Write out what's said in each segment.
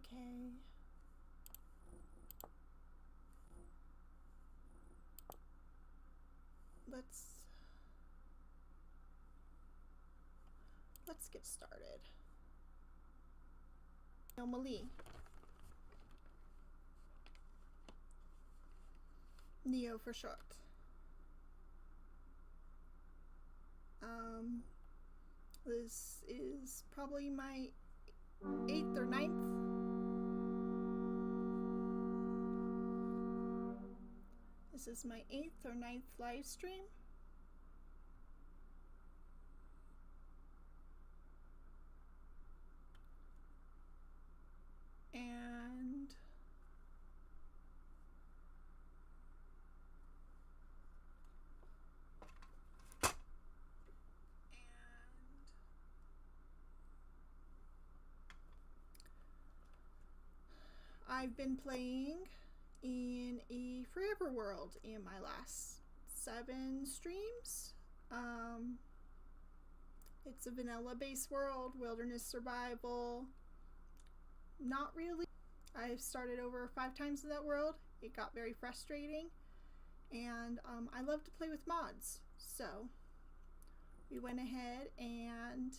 Okay. Let's get started. Anomaly. Neo for short. This is probably my 8th or 9th. This is my 8th or 9th live stream. And I've been playing in a forever world in my last 7 streams. It's a vanilla based world, wilderness survival. Not really. I've started over 5 times in that world. It got very frustrating, and I love to play with mods, so we went ahead and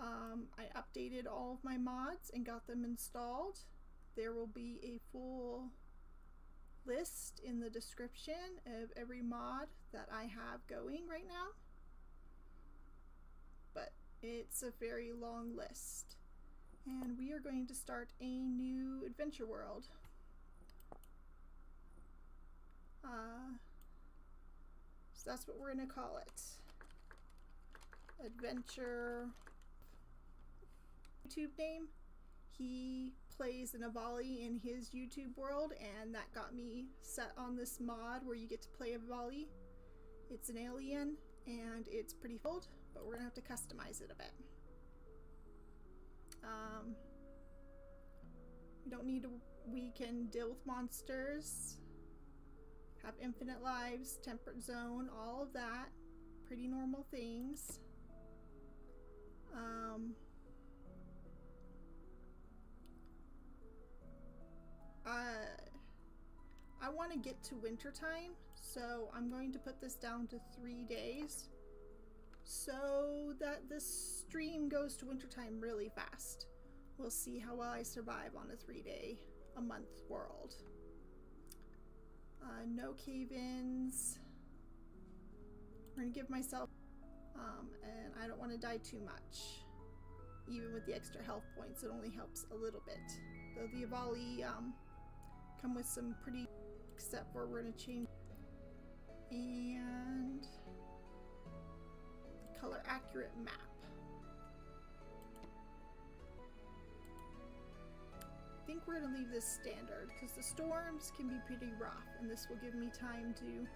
I updated all of my mods and got them installed. There will be a full list in the description of every mod that I have going right now, but it's a very long list. And we are going to start a new adventure world. So that's what we're going to call it. Adventure. YouTube name. He plays an Avali in his YouTube world, and that got me set on this mod where you get to play a Avali. It's an alien, and it's pretty old, but we're going to have to customize it a bit. We can deal with monsters, have infinite lives, temperate zone, all of that. Pretty normal things. I want to get to winter time, so I'm going to put this down to 3 days so that this stream goes to wintertime really fast. We'll see how well I survive on a 3-day-a-month world. No cave-ins. We're gonna give myself, and I don't want to die too much. Even with the extra health points, it only helps a little bit. Though the Avali come with some pretty, except where we're gonna change and color accurate map. I think we're going to leave this standard because the storms can be pretty rough, and this will give me time to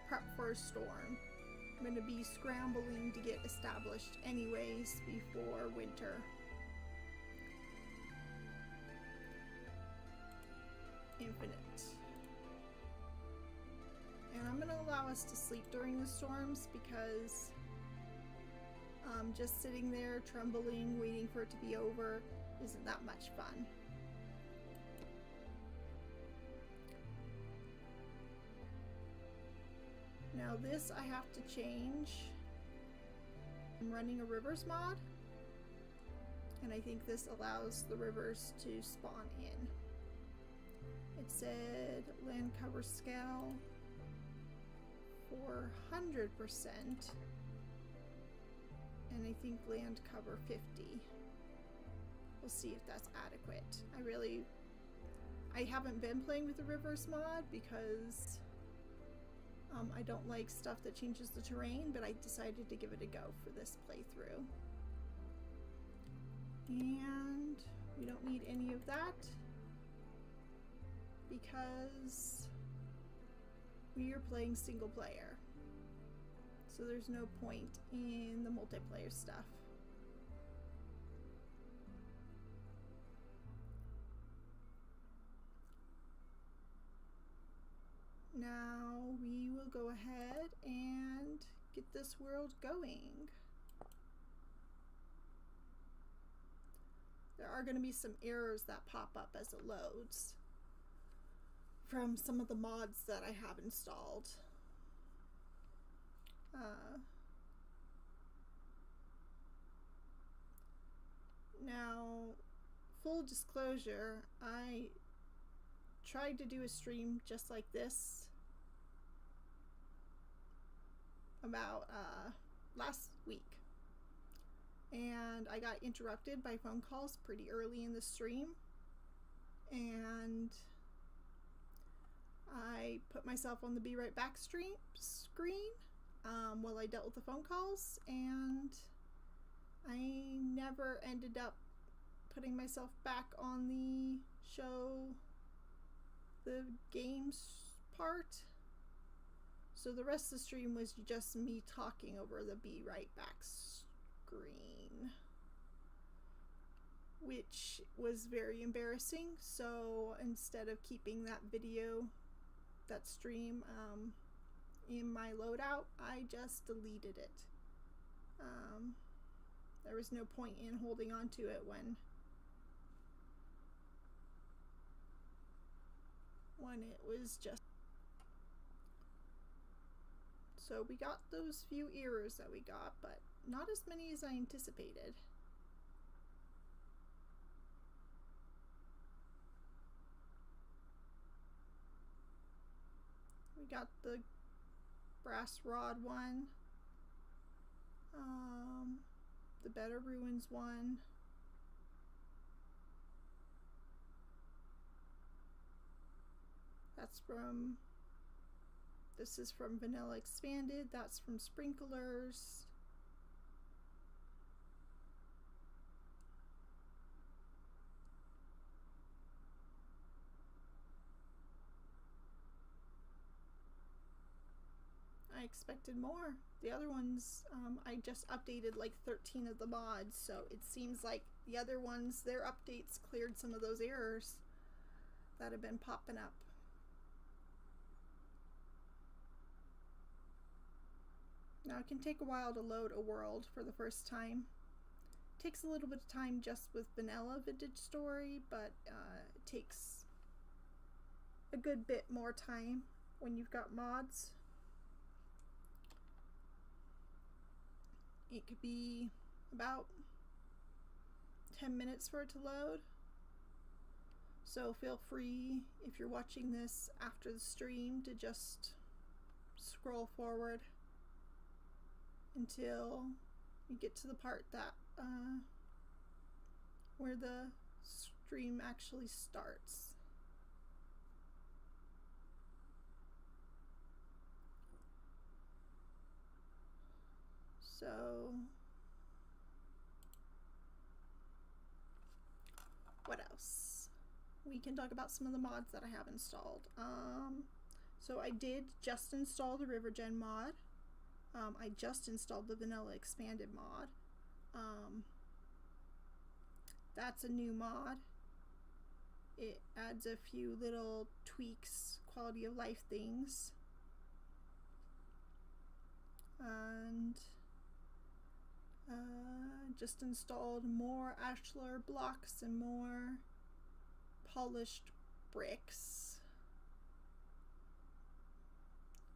prep for a storm. I'm going to be scrambling to get established anyways before winter. Infinite. And I'm going to allow us to sleep during the storms because just sitting there trembling, waiting for it to be over isn't that much fun. Now this I have to change. I'm running a rivers mod, and I think this allows the rivers to spawn in. It said land cover scale 400%, and I think land cover 50. We'll see if that's adequate. I haven't been playing with the rivers mod because I don't like stuff that changes the terrain, but I decided to give it a go for this playthrough. And we don't need any of that because we are playing single player. So there's no point in the multiplayer stuff. Now we will go ahead and get this world going. there are going to be some errors that pop up as it loads from some of the mods that I have installed. Now, full disclosure, I tried to do a stream just like this about last week, and I got interrupted by phone calls pretty early in the stream, and I put myself on the Be Right Back screen while I dealt with the phone calls, and I never ended up putting myself back on the show, the games part. So the rest of the stream was just me talking over the Be Right Back screen, which was very embarrassing. So instead of keeping that video, that stream, in my loadout, I just deleted it. There was no point in holding on to it when it was just... So we got those few errors that we got, but not as many as I anticipated. We got the brass rod one, the Better Ruins one, this is from Vanilla Expanded, that's from Sprinklers. I expected more. The other ones, I just updated like 13 of the mods, so it seems like the other ones, their updates cleared some of those errors that have been popping up. Now it can take a while to load a world for the first time. It takes a little bit of time just with vanilla Vintage Story, but it takes a good bit more time when you've got mods. It could be about 10 minutes for it to load. So feel free, if you're watching this after the stream, to just scroll forward until you get to the part that where the stream actually starts. So what else? We can talk about some of the mods that I have installed. So I did just install the RiverGen mod. I just installed the Vanilla Expanded mod. That's a new mod. It adds a few little tweaks, quality of life things. And just installed more ashlar blocks and more polished bricks,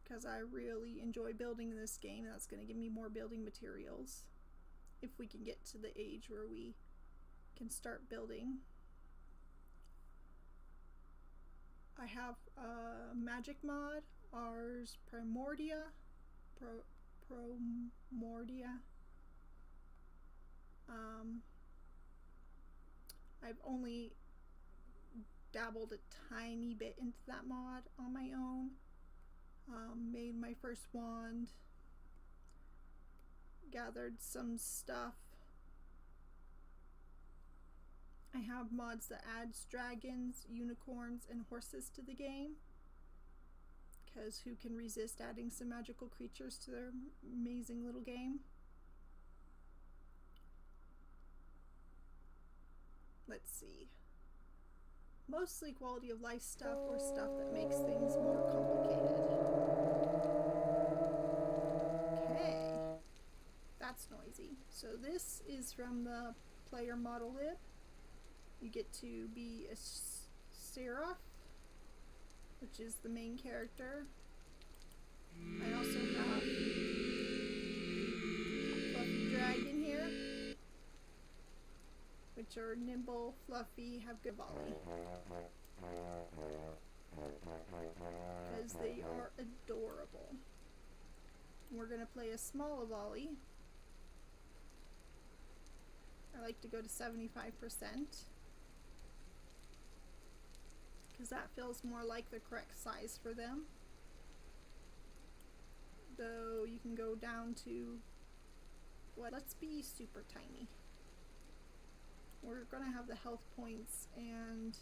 because I really enjoy building in this game. That's going to give me more building materials if we can get to the age where we can start building. I have a magic mod, Ars Primordia. I've only dabbled a tiny bit into that mod on my own. Made my first wand, gathered some stuff. I have mods that adds dragons, unicorns, and horses to the game, because who can resist adding some magical creatures to their amazing little game? Let's see. Mostly quality of life stuff or stuff that makes things more complicated. Okay, that's noisy. So this is from the player model lib. You get to be a Seraph, which is the main character. I also have Fluffy Dragon here, which are nimble, fluffy, have good volley. Because they are adorable. We're going to play a small volley. I like to go to 75%. Because that feels more like the correct size for them. Though you can go down to, well, let's be super tiny. We're going to have the health points and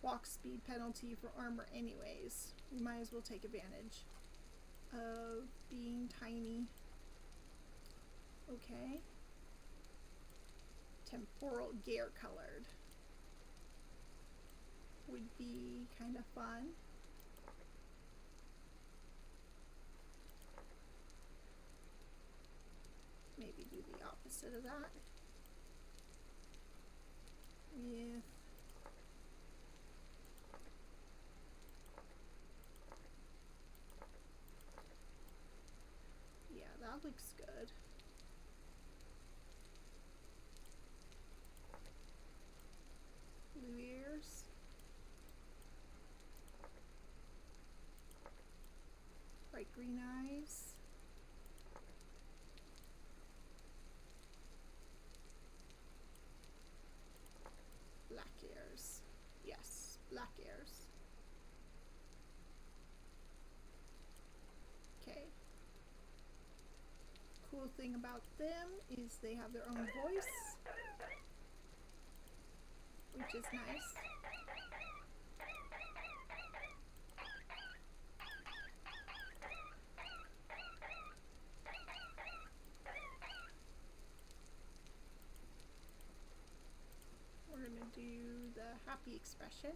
walk speed penalty for armor anyways. We might as well take advantage of being tiny. Okay. Temporal gear colored would be kind of fun. Maybe do the opposite of that. With yeah, that looks good. Blue ears. Bright green eyes. Black ears. Yes, black ears. Okay. Cool thing about them is they have their own voice, which is nice. We're going to do the happy expression.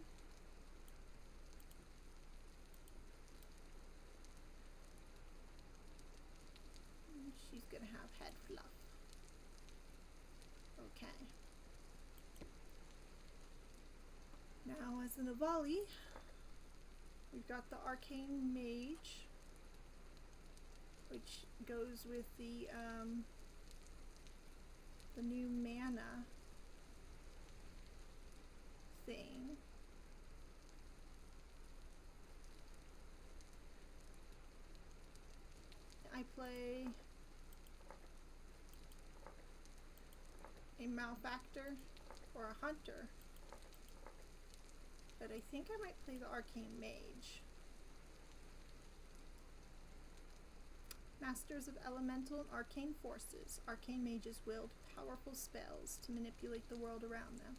And she's going to have head fluff. Okay. Now as an Avali, we've got the Arcane Mage, which goes with the new mana thing. I play a Malefactor or a Hunter, but I think I might play the Arcane Mage. Masters of Elemental and Arcane Forces, Arcane Mages wield powerful spells to manipulate the world around them.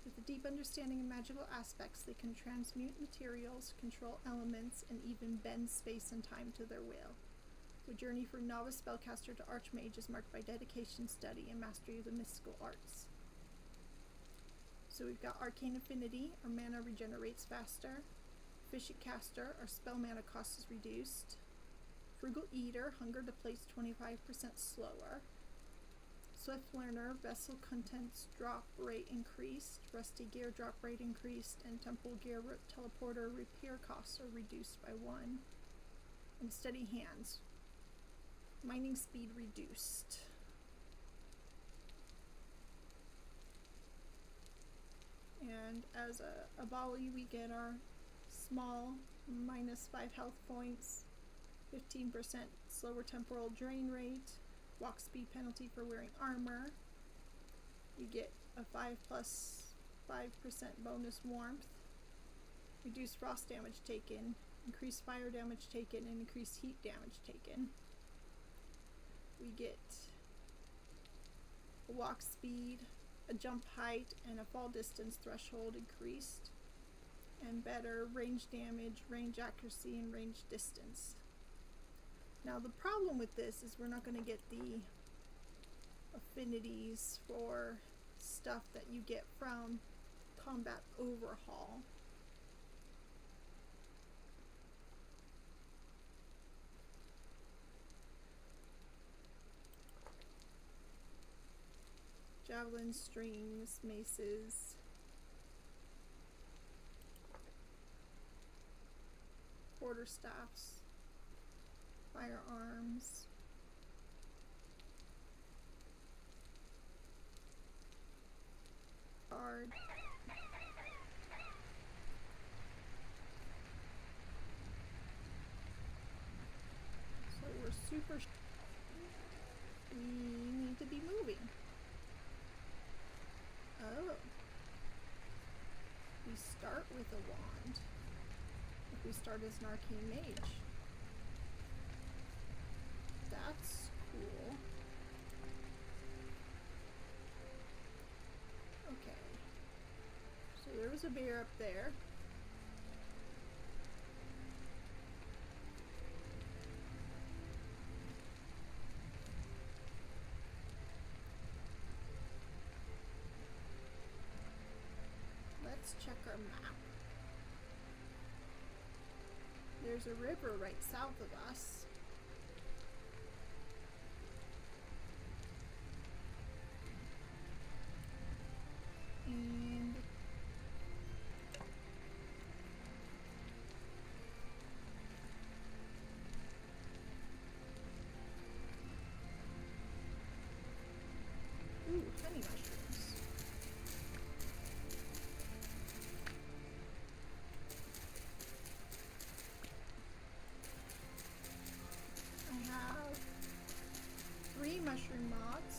With a deep understanding of magical aspects, they can transmute materials, control elements, and even bend space and time to their will. The journey from novice spellcaster to archmage is marked by dedication, study, and mastery of the mystical arts. So we've got Arcane Affinity, our mana regenerates faster. Efficient Caster, our spell mana cost is reduced. Frugal Eater, hunger depletes 25% slower. Swift Learner, vessel contents drop rate increased, rusty gear drop rate increased, and temple gear teleporter repair costs are reduced by 1. And Steady Hands, mining speed reduced. And as a volley, we get our small -5 health points, 15% slower temporal drain rate, walk speed penalty for wearing armor. We get a 5+5% bonus warmth, reduced frost damage taken, increased fire damage taken, and increased heat damage taken. We get a walk speed, a jump height, and a fall distance threshold increased, and better range damage, range accuracy, and range distance. Now the problem with this is we're not going to get the affinities for stuff that you get from Combat Overhaul. javelin, strings, maces. Quarterstaffs, firearms, guard. So we're super. We need to be moving. Oh. We start with a wand. If we start as an arcane mage. That's cool. Okay. So there was a bear up there. Let's check our map. There's a river right south of us. And ooh, honey mushrooms. I have 3 mushroom mods.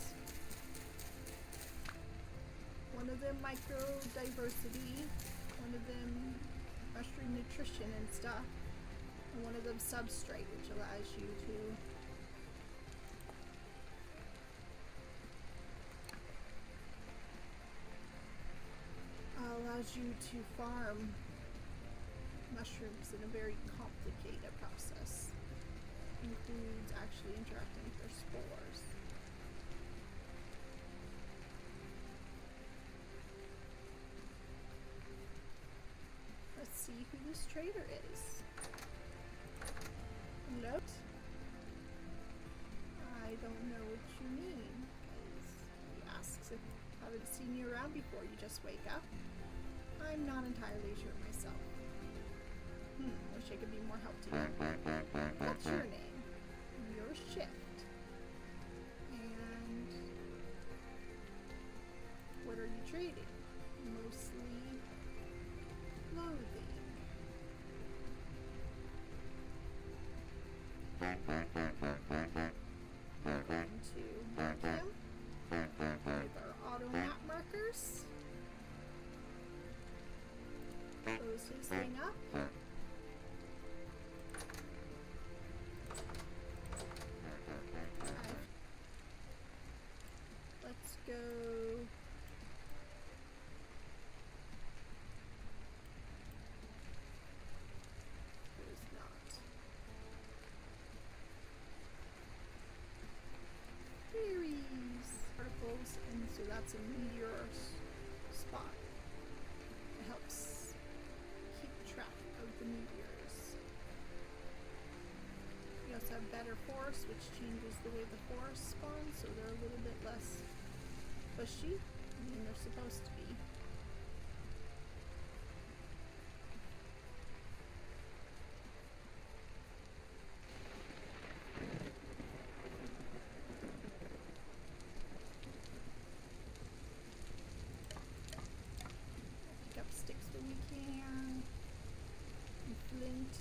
One of them micro-diversity, one of them mushroom nutrition and stuff, and one of them substrate, which allows you to farm mushrooms in a very complicated process. Includes actually interacting with their spores. Let's see who this trader is. Hello? I don't know what you mean, because he asks if I haven't seen you around before. You just wake up? I'm not entirely sure myself. Wish I could be more help to you. What's your name? Your shift. And what are you trading? Mostly clothing. We're going to mark him with our auto map markers. Close his thing up. Let's go. There's not. Berries. Particles, and so that's a meteor spot. It helps keep track of the meteors. We also have better forests, which changes the way the forests spawn, so they're a little bit less bushy than they're supposed to be. Pick up sticks when we can. And flint.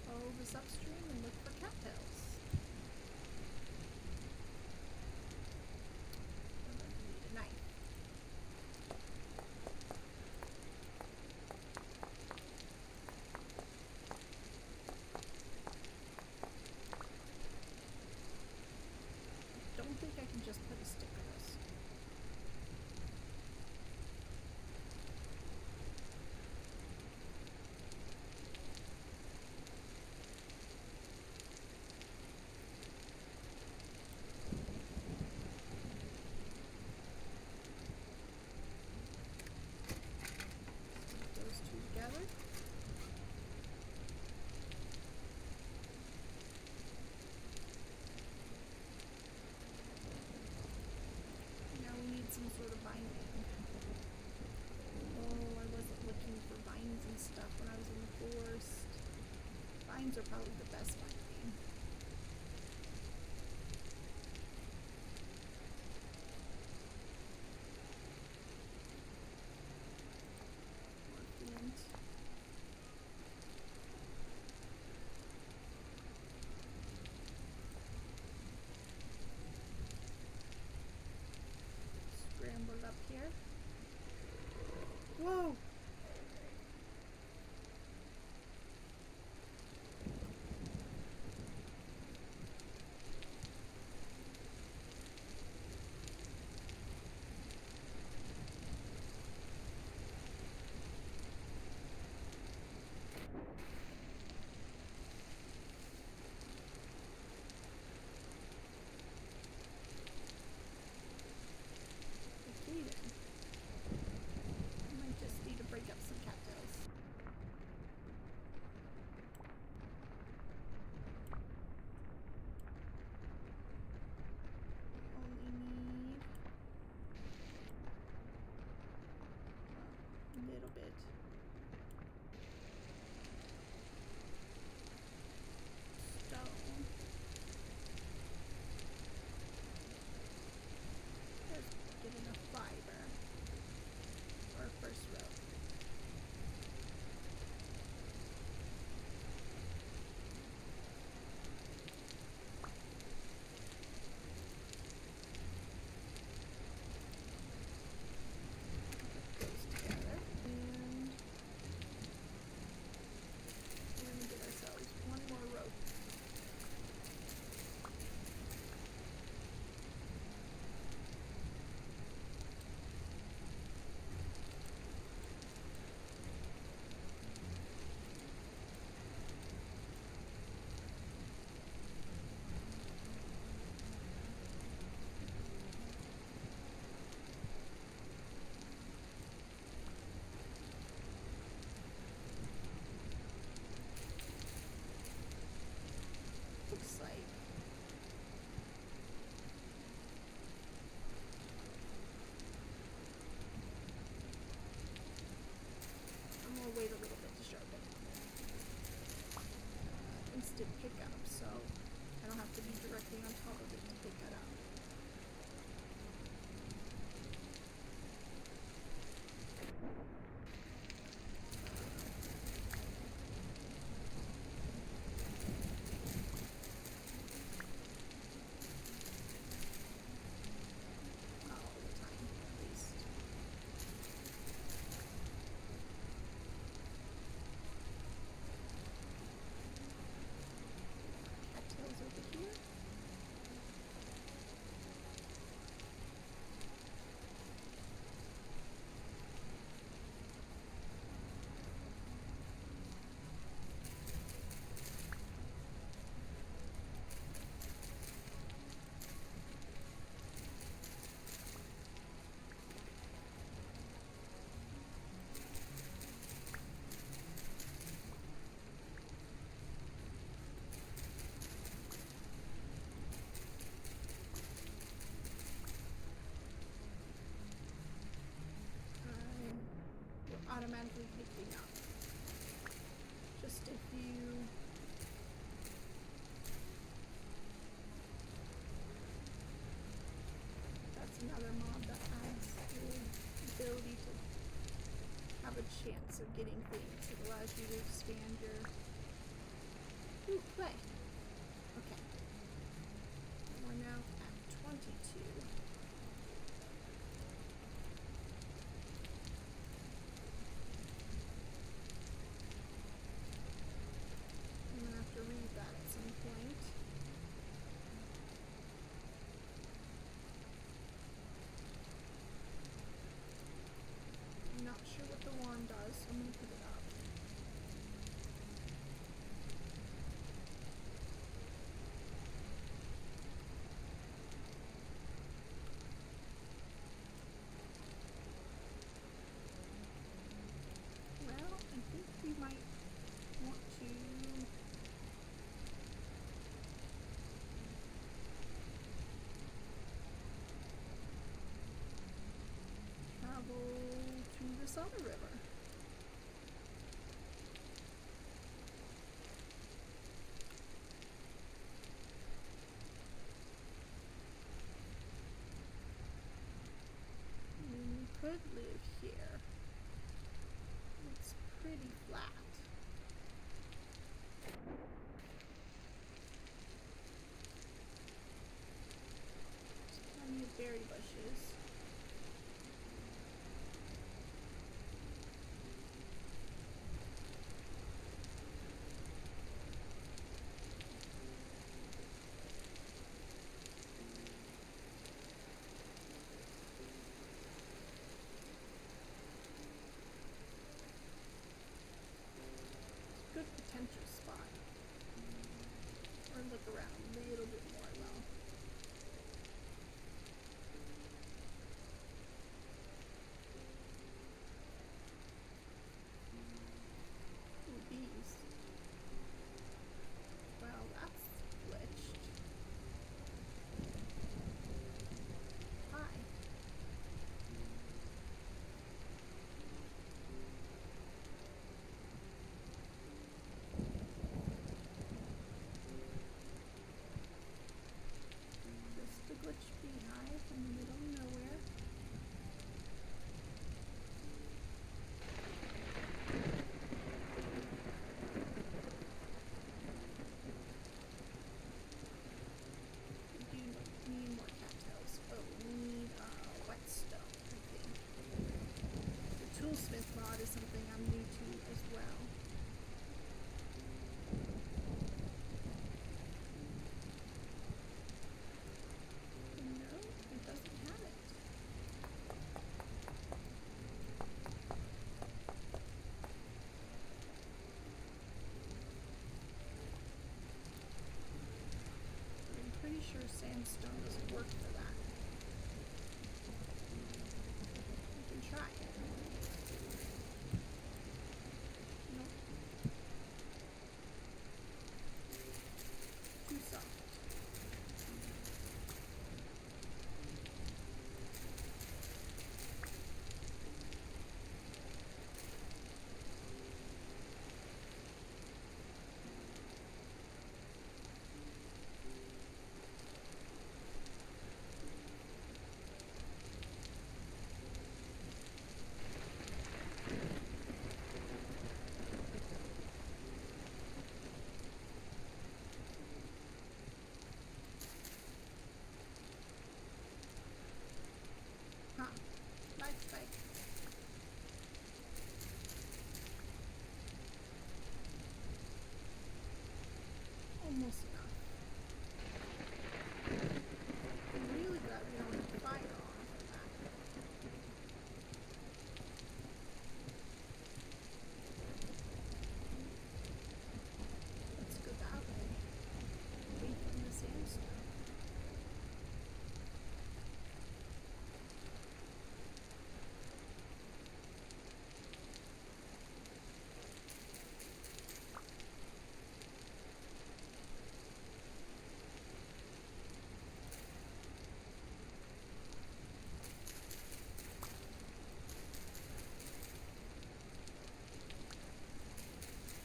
Follow this upstream and look for cattails. And then we need a knife. I don't think I can just put a stick in this. Vines are probably the best finding. More flint. Scrambled up here. Whoa! Okay then. I might just need to break up some cattails. Only need a little bit. Stone. Let's get enough fiber for our first row. Put those together, and we're gonna get ourselves one more row. Looks like I'm gonna wait a little bit to sharpen. Instant pickup, so I don't have to be directly on top of it to pick that up. Not all the time, at least. Cattails over here. Automatically picking up. Just a few. That's another mod that has the ability to have a chance of getting things. It allows you to expand your play. Okay. We're now at 22. I'm gonna have to read that at some point. I'm not sure what the wand does, so I'm gonna put it up. Well, I think we might want to travel to this other river. could live here. It's pretty flat. Plenty of berry bushes. Good potential spot. Or look around a little bit more though. Ooh, bees. Well, that's glitched. Hi. Just a glitched beehive in the middle of nowhere. We do need more cattails. Oh, we need whetstone, I think. The toolsmith mod is something I'm new to as well. No, it doesn't have it. I'm pretty sure sandstone doesn't work for that. We can try it. Nope. Too soft. Huh. Light spike. Almost enough. I'm really glad we don't have fire on for that. Let's go that way. Away from the sandstone.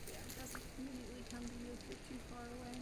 Yeah, it doesn't immediately come to you if you're too far away.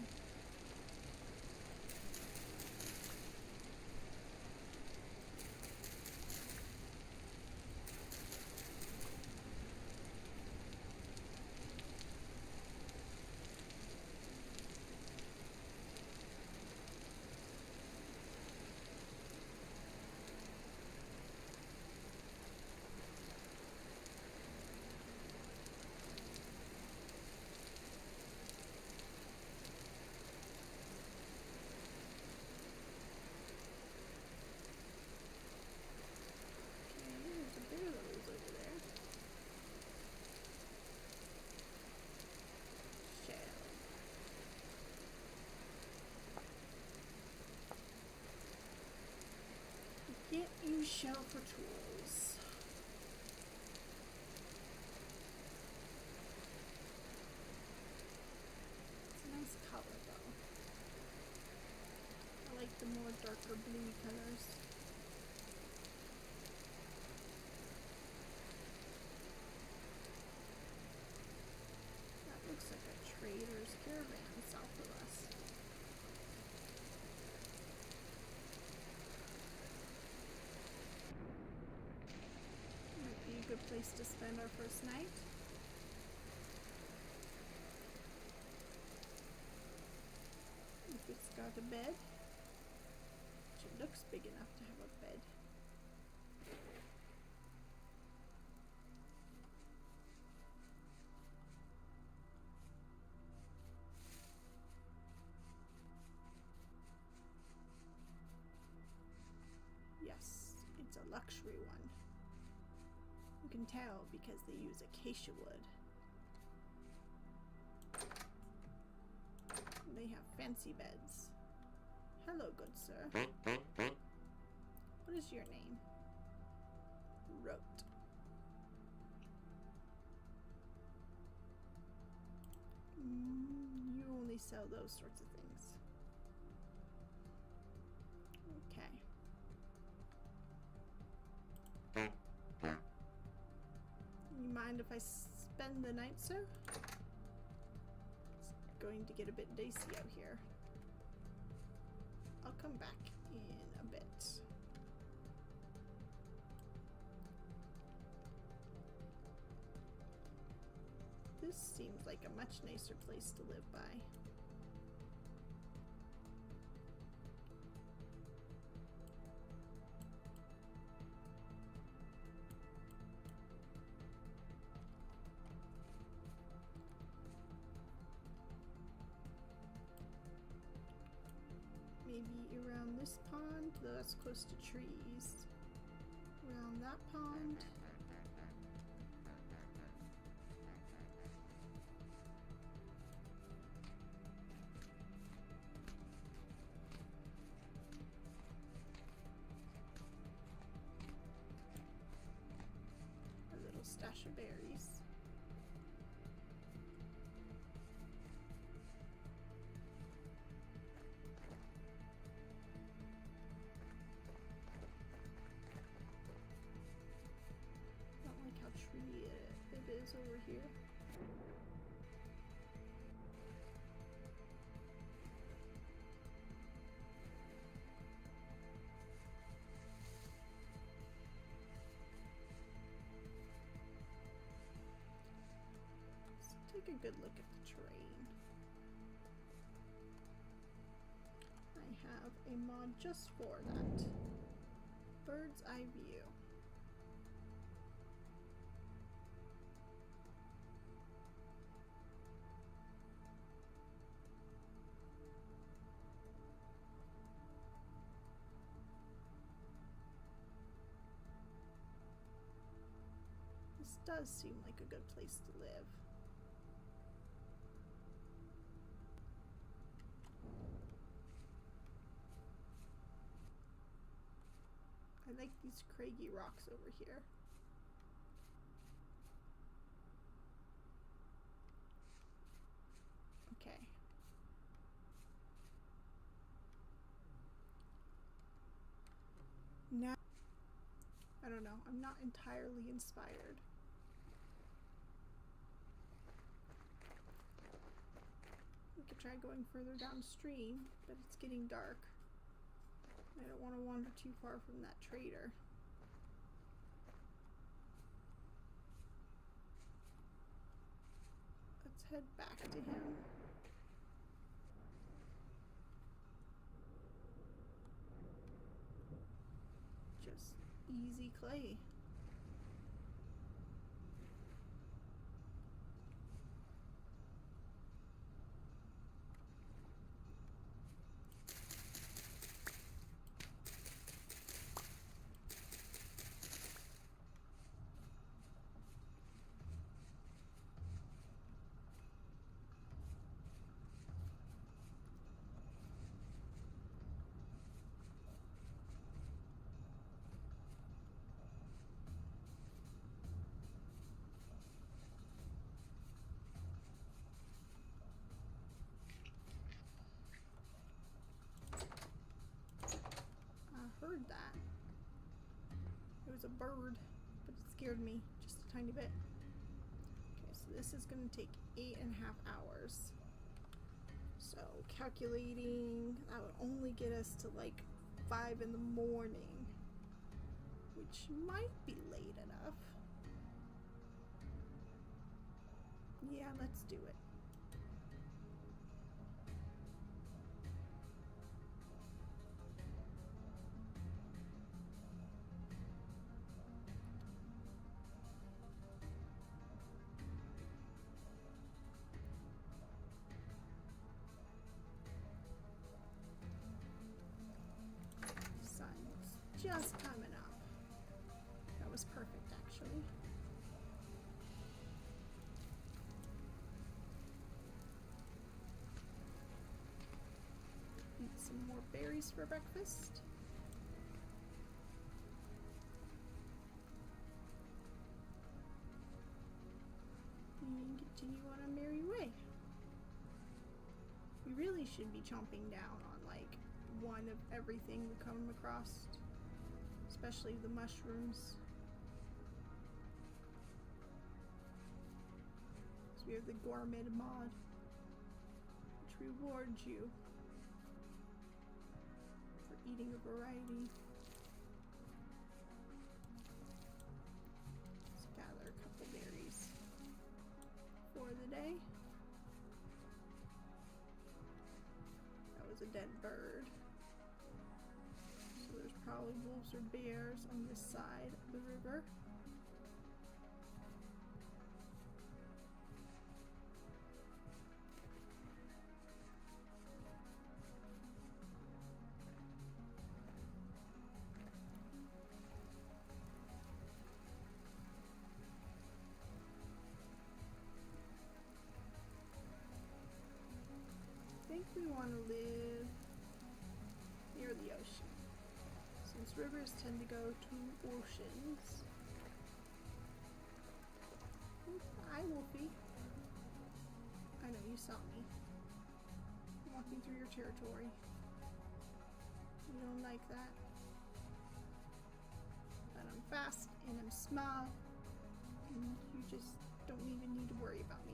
Okay, there's a bit of those over there. Shell. You can't use shell for tools. It's a nice color though. I like the more darker blue colors. That looks like a trader's caravan south of us. place to spend our first night. If it's got a bed, which it looks big enough to have a bed. Yes, it's a luxury one. You can tell because they use acacia wood. They have fancy beds. Hello, good sir. What is your name? Rote. You only sell those sorts of things. Okay. You mind if I spend the night, sir? It's going to get a bit dicey out here. I'll come back in a bit. This seems like a much nicer place to live by. Maybe around this pond, though that's close to trees. Around that pond. A little stash of berries. Tree it is over here. Let's take a good look at the terrain. I have a mod just for that. Bird's eye view. This does seem like a good place to live. I like these craggy rocks over here. Okay. Now, I don't know, I'm not entirely inspired. We could try going further downstream, but it's getting dark. I don't want to wander too far from that trader. Let's head back to him. Just easy clay. Heard that. It was a bird, but it scared me just a tiny bit. Okay, so this is going to take 8.5 hours. So calculating, that would only get us to like 5 in the morning, which might be late enough. Yeah, let's do it. Sun's just coming up. That was perfect, actually. Eat some more berries for breakfast. And continue on our merry way. We really should be chomping down on like one of everything we come across, especially the mushrooms. So we have the gourmet mod, which rewards you for eating a variety. Let's gather a couple berries for the day. That was a dead bird. So there's probably wolves or bears on this side of the river. I think we want to live near the ocean, since rivers tend to go to oceans. Hi, Wolfie. I know you saw me walking through your territory. You don't like that. But I'm fast and I'm small, and you just don't even need to worry about me.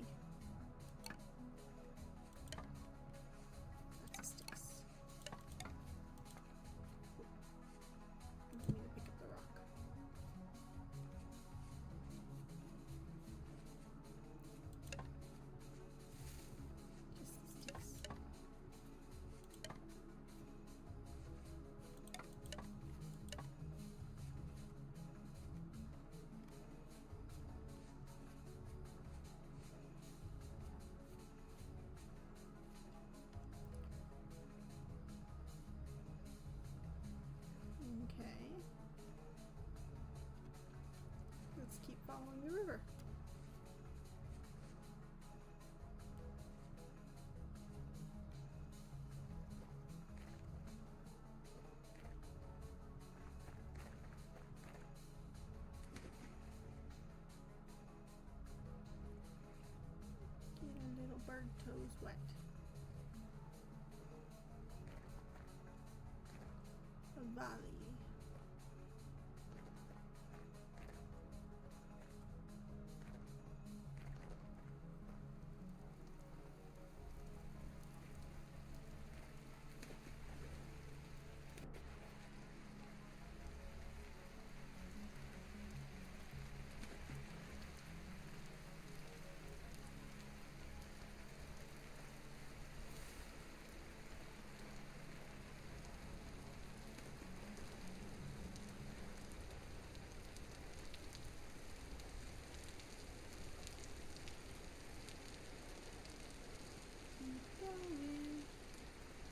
Let's keep following the river. Get a little bird toes wet. A valley.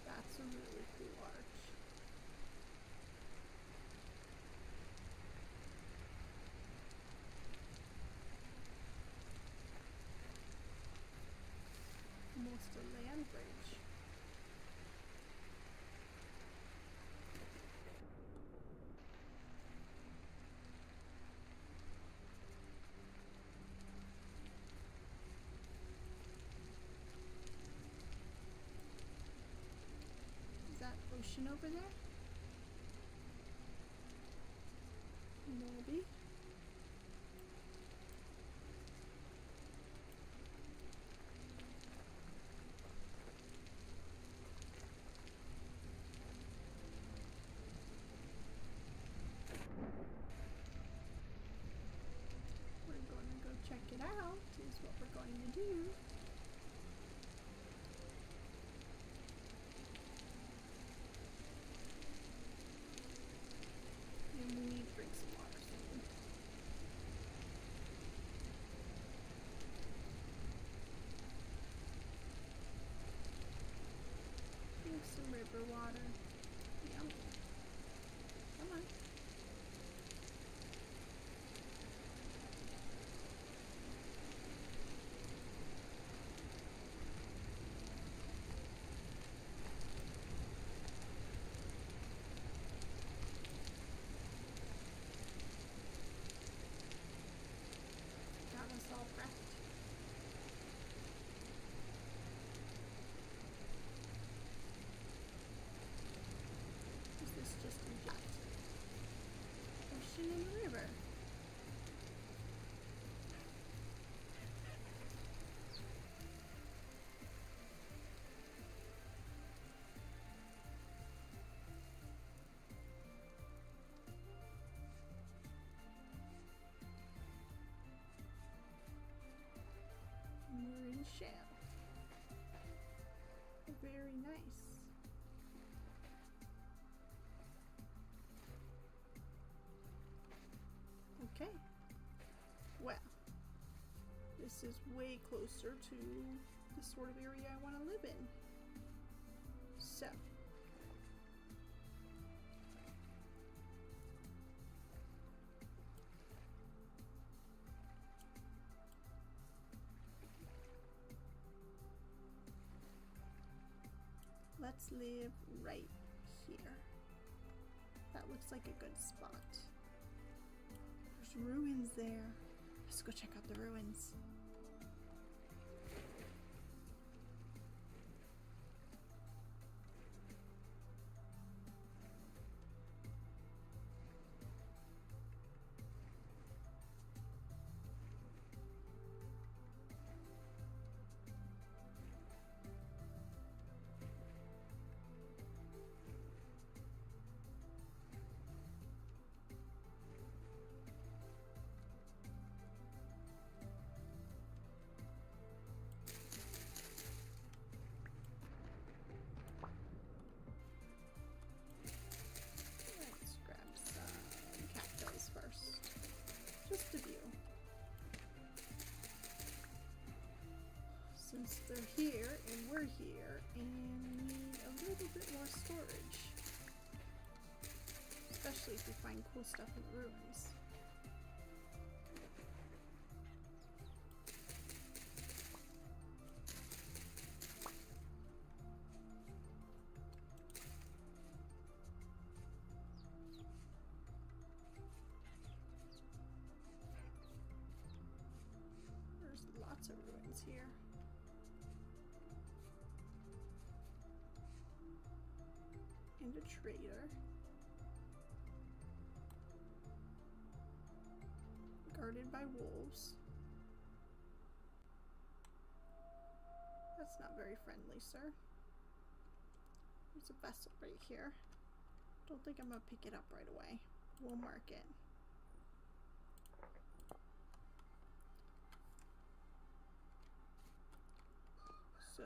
That's a really cool arch. Almost a land bridge. Ocean over there? Maybe. We're going to go check it out, is what we're going to do. some river water. Yum. Come on. Got us all prepped. Is this just a yacht? Ocean and river. Marine shell. Very nice. Okay. Well, this is way closer to the sort of area I want to live in. So, let's live right here. That looks like a good spot. There's ruins there. Let's go check out the ruins. Let's grab some cactus first. Just a few. Since they're here and we're here and we need a little bit more storage. Especially if we find cool stuff in the ruins. There's lots of ruins here. And a trader. Guarded by wolves. That's not very friendly, sir. There's a vessel right here. Don't think I'm gonna pick it up right away. We'll mark it. So,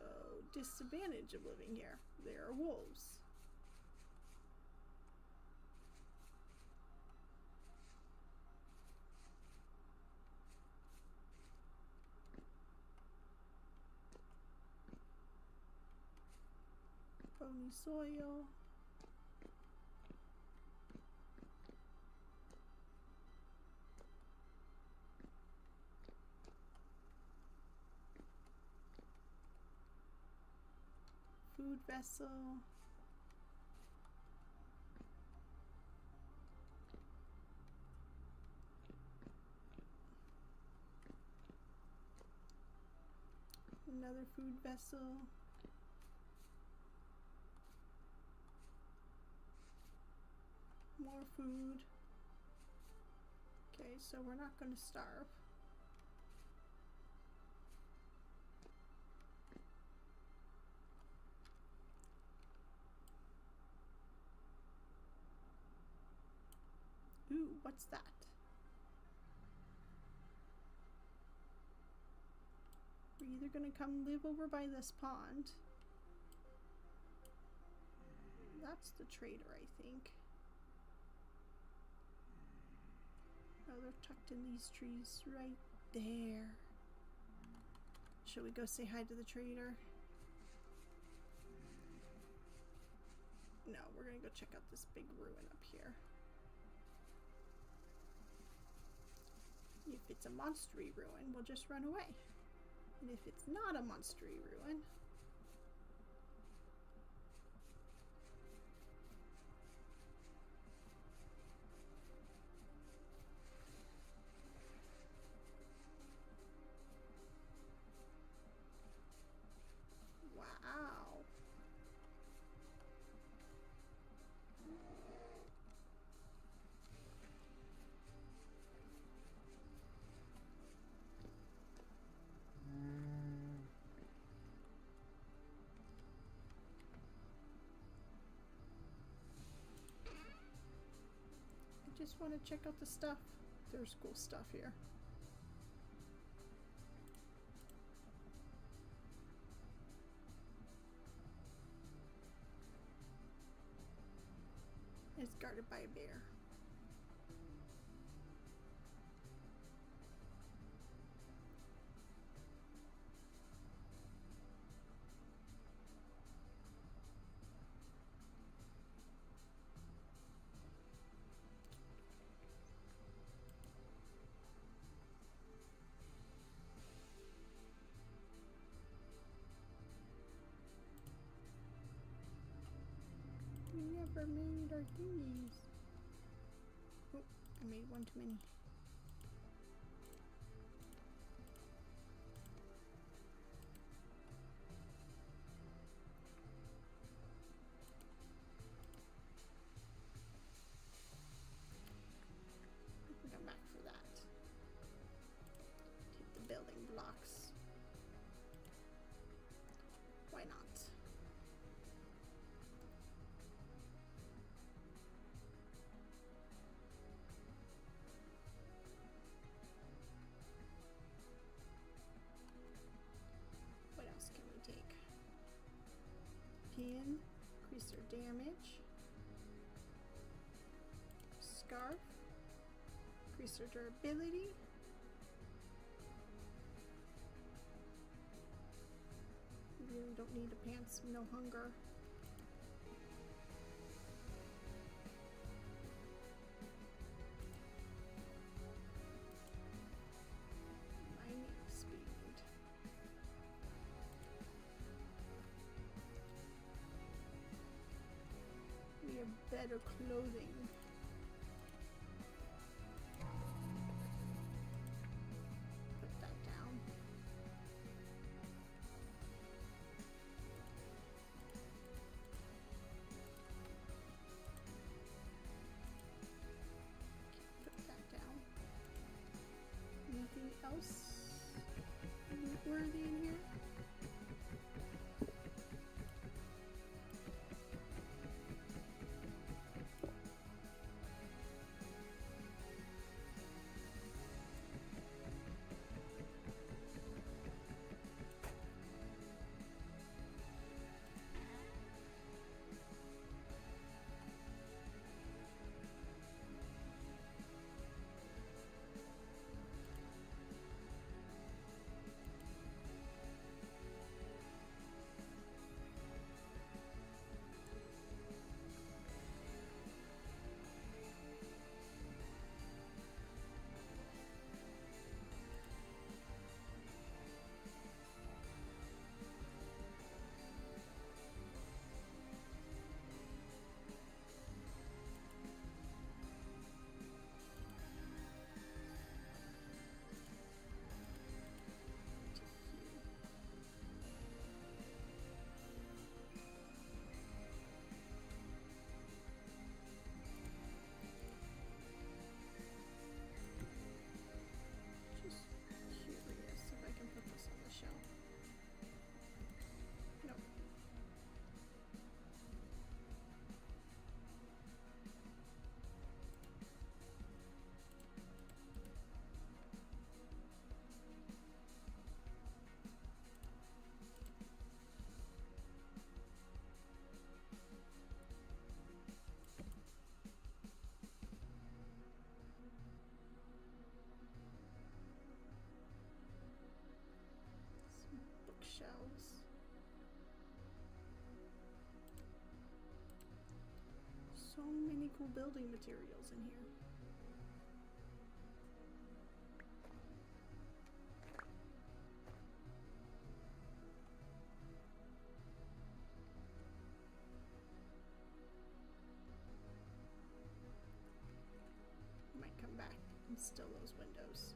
disadvantage of living here. There are wolves. Bony soil. Food vessel. Another food vessel. More food. Okay, so we're not going to starve. Ooh, what's that? We're either going to come live over by this pond. That's the trader, I think. Oh, they're tucked in these trees right there. Should we go say hi to the trader? No, we're gonna go check out this big ruin up here. If it's a monstery ruin, we'll just run away. And if it's not a monstery ruin, wow. I just want to check out the stuff. There's cool stuff here. It's guarded by a bear. We never made our thingies. Oh, I made one too many. We can come back for that. Take the building blocks. Why not? What else can we take? Pin, increase their damage. Scarf, increase their durability. We really don't need the pants, no hunger. Mining speed. We have better clothing. Put that down. Put that down. Anything else worthy in here? building materials in here. Might come back and still those windows.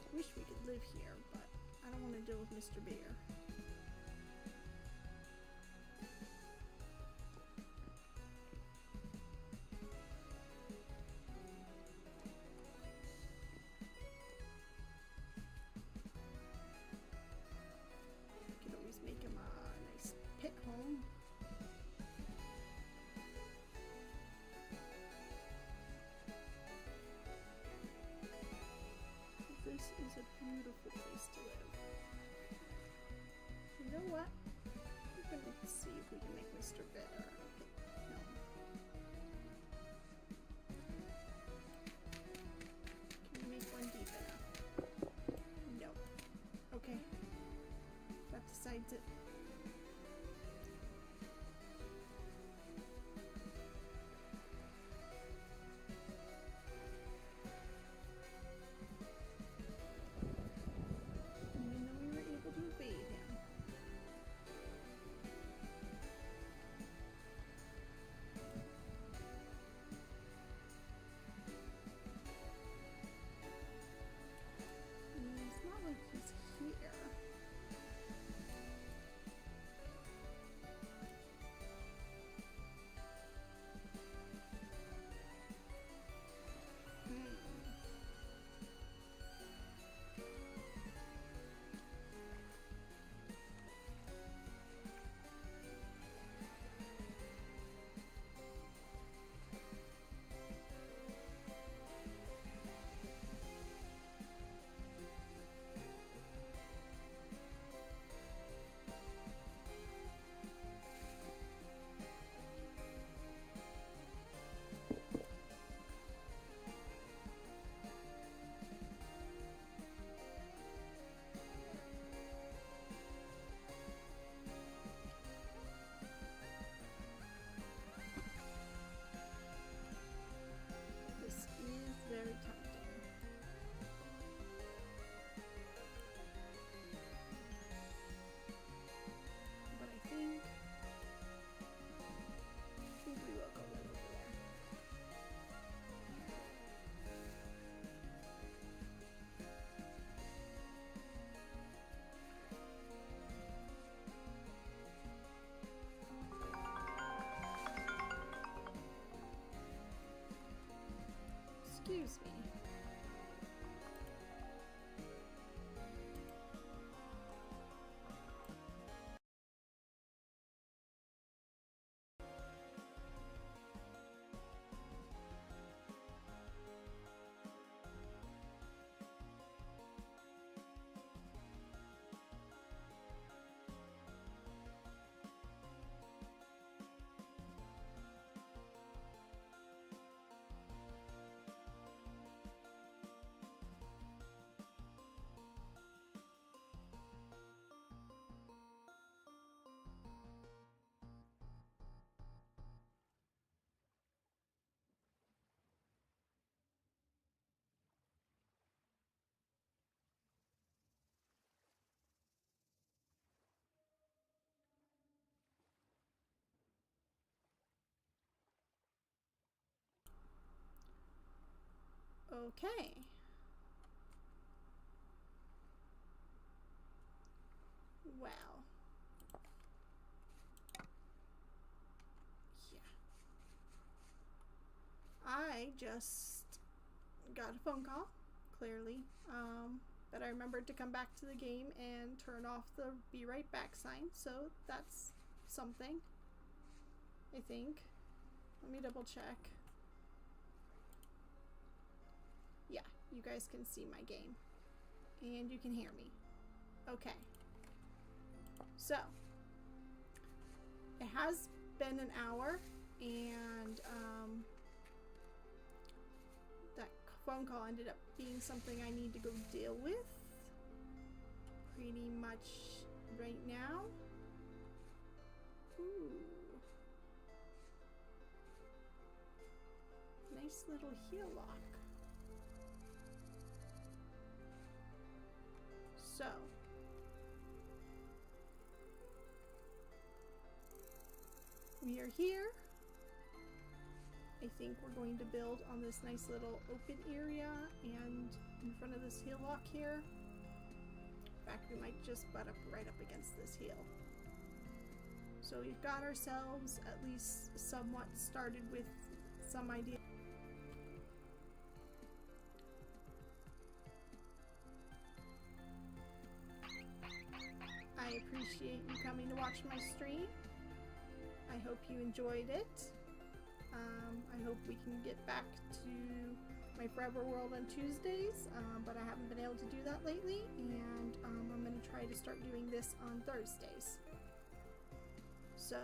I wish we could live here, but I don't want to deal with Mr. Bear. Could always make him a nice pit home. This is a beautiful place to live. You know what? We're gonna see if we can make Mr. Bear. No. Can we make one deep enough? No. Okay. That decides it. Even though we were able to evade him. It's not like he's here. This is very tempting. But I think we will go right over there. Excuse me. Okay. Well. Yeah. I just got a phone call, clearly, but I remembered to come back to the game and turn off the be right back sign, so that's something, I think. Let me double check. Yeah, you guys can see my game and you can hear me. Okay, so it has been an hour and phone call ended up being something I need to go deal with pretty much right now. Ooh. Nice little heel lock. So, we are here. I think we're going to build on this nice little open area and in front of this heel lock here. In fact, we might just butt up right up against this heel. So we've got ourselves at least somewhat started with some idea. I appreciate you coming to watch my stream. I hope you enjoyed it. I hope we can get back to my Forever World on Tuesdays, but I haven't been able to do that lately, and I'm going to try to start doing this on Thursdays. So,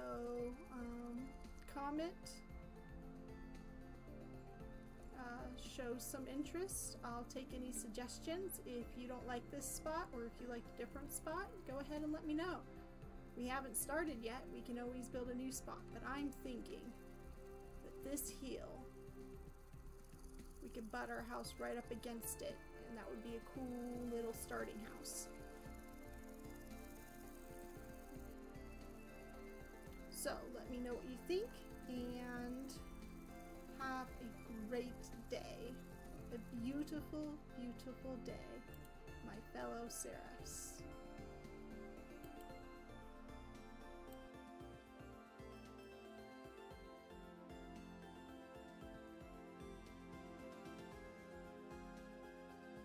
comment, show some interest. I'll take any suggestions. If you don't like this spot, or if you like a different spot, go ahead and let me know. We haven't started yet. We can always build a new spot, but I'm thinking that this heel, we could butt our house right up against it, and that would be a cool little starting house. So let me know what you think, and have a great day. A beautiful, beautiful day, my fellow Serephs.